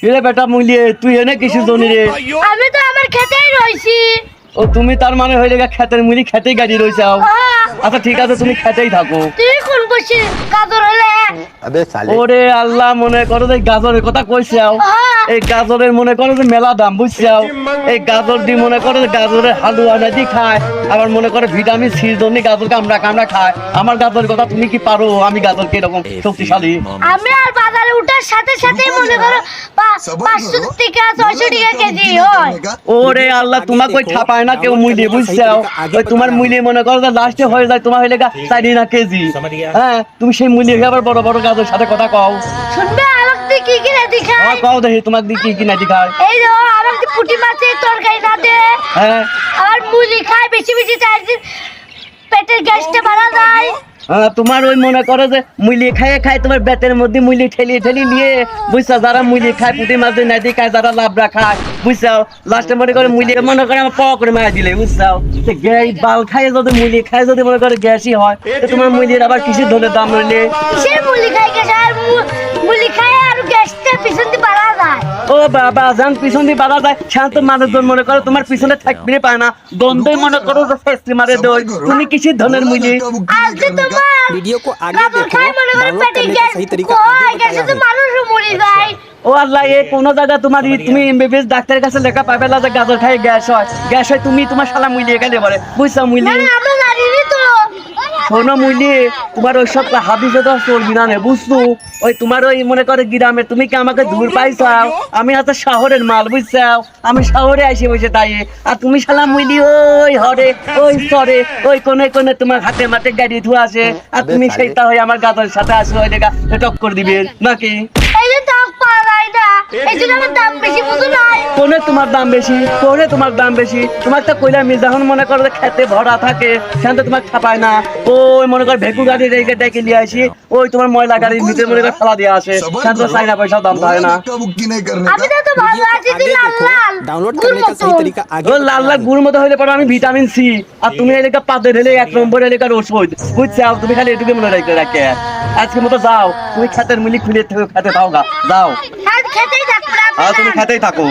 এরে বেটা মুলিয়ে তুই এনে কিছু জনি রে? আমি তো আমার খেতেই রইছি। ও তুমি তার মানে হইলে খেতের মুলি খেতেই গাড়ি রইছাও। আচ্ছা ঠিক আছে তুমি খেতেই থাকো। তুই কোন বসে গাজর হলে? ওরে আল্লাহ, মনে করো যে গাজরের কথা কইছাও, এই গাজরের মনে করো যে মেলা দাম বুঝছাও। এই গাজর দি মনে করো যে গাজরের হালুয়া নাদি খায়, আবার মনে করে ভিটামিন সির জন্য গাজর কামড়া কামড়া খায়। আমার গাজরের কথা তুমি কি পারো? আমি গাজর কি এরকম শক্তিশালী? আমি আর বাজারে উঠার সাথে সাথে মনে করো 500 টাকা 600 টাকা কেজি হয়। ওরে আল্লাহ, তোমাকে ওই ছাপায় না কেউ মুইলি বুঝছাও। ওই তোমার মুইলি মনে করো যে লাস্টে হয়ে যায় তোমার হইলে 4 না কেজি। হ্যাঁ, তুমি সেই মুইলি আবার বড় বড় গাজরের সাথে কথা কও। শুনবে আমাকে তুই কি কি না দেখাই? হ্যাঁ কও দেখি তোমাকে দিয়ে কি কি না দেখায়। এই যে আমাকে পুঁটি মাছের তরকারি না দে, হ্যাঁ আর মুলি খাই বেশি বেশি চাই, পেটের গ্যাসটা বাড়া যায়। তোমার ওই মনে করো যে মুলি খায় খায় তোমার বেতের মধ্যে মুলি ঠেলি ঠেলি নিয়ে বুঝছো, যারা মুলি খায় পুঁটি মাছ নাই দিয়ে খায়, যারা লাভরা খায় বুঝছো, লাস্টে মনে করে মুলি মনে করে আমার পাওয়া করে মারা দিলে বুঝছো। গ্যাস বাল খায় যদি মুলি খায় যদি মনে করে গ্যাসই হয়, তো তোমার মুলির আবার কিছু ধনের দাম রইলে। কিসের মুলি খাই গ্যাস আর মুলি খাই আর গ্যাসটা পিছন দিয়ে বাড়া যায়। ও বাবা, যান পিছন দিয়ে বাধা যায়, শান্ত মানুষজন মনে করো তোমার পিছনে থাকবে পায় না, গন্ধই মনে করো যে ফেস্টি মারে দই। তুমি কিসের ধনের মুলি? आज से तुम्हार वीडियो को आगे गाजर देखो, खाए मने मने डाउनलोड पेटे करने का गैस सही तरीका को आगे कैसे बताया तो है। मानुष मरी যায়। ও আল্লাহ, এ কোন জায়গা তোমার তুমি এমবিবিএস ডাক্তারের কাছে লেখা পাবে না যে গাজর খাই গ্যাস হয়। গ্যাস হয় তুমি তোমার শালা মুইলি এখানে বলে বুঝছো মুইলি। না আমরা জানিনি তো। শোনো মুইলি, তোমার ওই সব হাদিসে তো চলবি না বুঝছো। ওই তোমার ওই মনে করে গ্রামে তুমি কি আমাকে দূর পাইছাও? আমি আছে শহরের মাল বুঝছাও, আমি শহরে আইসি বসে তাই। আর তুমি শালা মুইলি ওই হরে ওই সরে ওই কোনে কোনে তোমার হাতে মাঠে গাড়ি ধুয়ে আসে, আর তুমি সেইটা হয়ে আমার গাজরের সাথে আসো ওই দেখা টক্কর দিবে নাকি? এই যে দাম পাওয়া যায় না, এই জন্য আমার দাম বেশি বুঝো নাই। কোনে তোমার দাম বেশি? কোনে তোমার দাম বেশি? তোমার তো কইলা মিজাহন মনে করো যে খেতে ভরা থাকে, সেখান তো তোমার ছাপায় না। ওই মনে করো ভেকু গাড়ি রেখে ডেকে নিয়ে আসি, ওই তোমার ময়লা গাড়ির ভিতরে মনে করে ফেলা দিয়ে আসে, সেখান তো 4 পয়সা দাম থাকে না। আমি তো ভালো আছি आगे লাল देखो, লাল डाउनलोड करने का सही तरीका आगे ও লাল লাল গুড় মতো হইলে পরে আমি ভিটামিন সি, আর তুমি এলাকা পাদের হলে 1 নম্বর এলাকার ওষুধ বুঝছাও। তুমি খালি এটুকু মনে রাখতে রাখে আজকে মতো যাও, তুমি খেতের মুলি খুলে খেতে দাও গা যাও। আজ খেতেই থাকবো না। তুমি খেতেই থাকো।